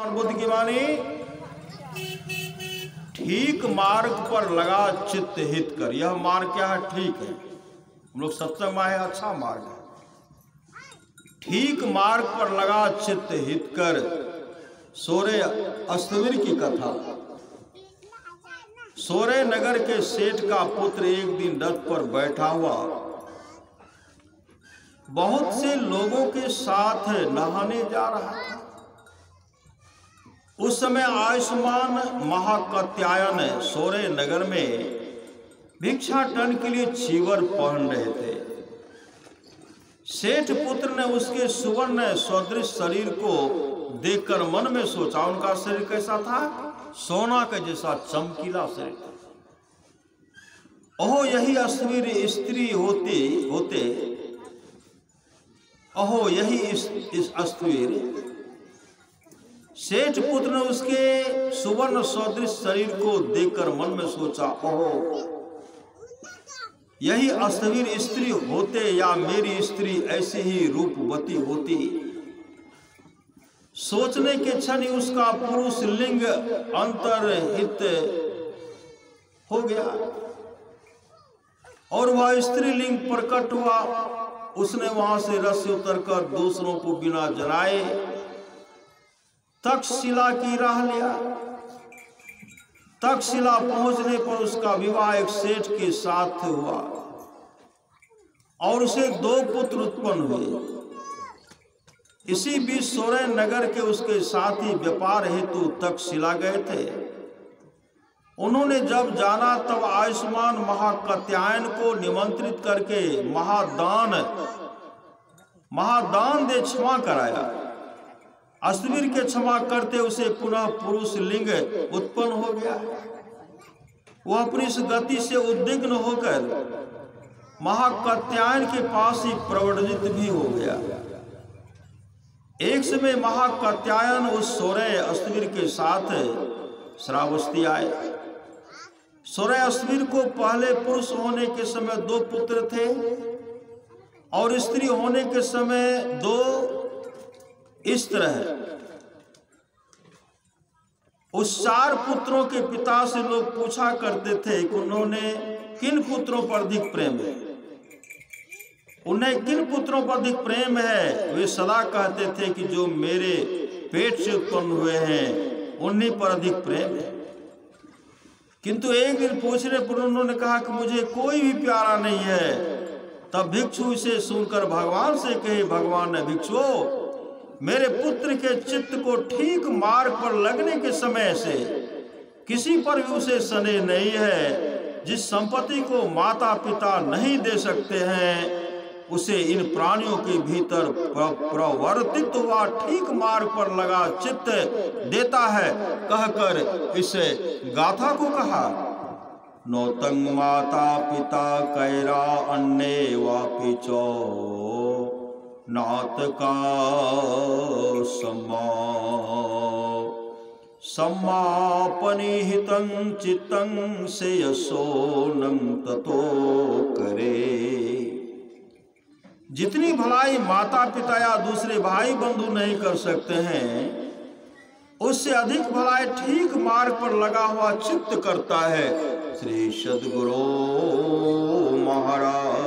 बुद्ध की वाणी, ठीक मार्ग पर लगा चित्त हित कर। यह मार्ग क्या है? ठीक है, हम लोग सत्संग में है, अच्छा मार्ग है। ठीक मार्ग पर लगा चित्त हित कर, सोरे अस्तवीर की कथा। सोरे नगर के सेठ का पुत्र एक दिन रथ पर बैठा हुआ बहुत से लोगों के साथ नहाने जा रहा था। उस समय आयुष्मान महाकात्यायन सोरे नगर में भिक्षाटन के लिए चीवर पहन रहे थे। सेठ पुत्र ने उसके सुवर्ण सदृश शरीर को देखकर मन में सोचा, उनका शरीर कैसा था? सोना के जैसा चमकीला शरीर था। ओहो यही अश्वीर स्त्री होते ओहो यही इस अश्वीर। सेठ पुत्र ने उसके सुवर्ण सदृश शरीर को देखकर मन में सोचा, ओहो यही अश्वीर स्त्री होते या मेरी स्त्री ऐसी ही रूपवती होती। सोचने के क्षण ही उसका पुरुष लिंग अंतर्हित हो गया और वह स्त्री लिंग प्रकट हुआ। उसने वहां से रथ से उतरकर दूसरों को बिना जलाए तक्षशिला की राह लिया। तक्षशिला पहुंचने पर उसका विवाह एक सेठ के साथ हुआ और उसे 2 पुत्र उत्पन्न हुए। इसी बीच सोरे नगर के उसके साथी व्यापार हेतु तक्षशिला गए थे। उन्होंने जब जाना तब आयुष्मान महाकात्यायन को निमंत्रित करके महादान दे क्षमा कराया। अश्वीर के क्षमा करते उसे पुनः पुरुष लिंग उत्पन्न हो गया। वह अपनी इस गति से उद्विग्न होकर महाकात्यायन के पास ही प्रवर्जित भी हो गया। एक समय महाकात्यायन उस सोरे अश्वीर के साथ श्रावस्ती आए। सोरे अश्वीर को पहले पुरुष होने के समय 2 पुत्र थे और स्त्री होने के समय 2 इस तरह। उस 4 पुत्रों के पिता से लोग पूछा करते थे कि उन्होंने किन पुत्रों पर अधिक प्रेम है, उन्हें किन पुत्रों पर अधिक प्रेम है। वे सदा कहते थे कि जो मेरे पेट से उत्पन्न हुए हैं उन्हीं पर अधिक प्रेम है। किंतु एक दिन पूछने पर उन्होंने कहा कि मुझे कोई भी प्यारा नहीं है। तब भिक्षु इसे सुनकर भगवान से कहे, भगवान ने भिक्षु मेरे पुत्र के चित्त को ठीक मार्ग पर लगने के समय से किसी पर भी उसे स्नेह नहीं है। जिस संपत्ति को माता पिता नहीं दे सकते हैं उसे इन प्राणियों के भीतर प्रवर्तित हुआ ठीक मार्ग पर लगा चित्त देता है। कहकर इस गाथा को कहा, नौतंग माता पिता कैरा अन्ने वापि चो नाथ का समापनिहितं चित्तं से यशोनं ततो करे। जितनी भलाई माता पिता या दूसरे भाई बंधु नहीं कर सकते हैं उससे अधिक भलाई ठीक मार्ग पर लगा हुआ चित्त करता है। श्री सद्गुरु महाराज।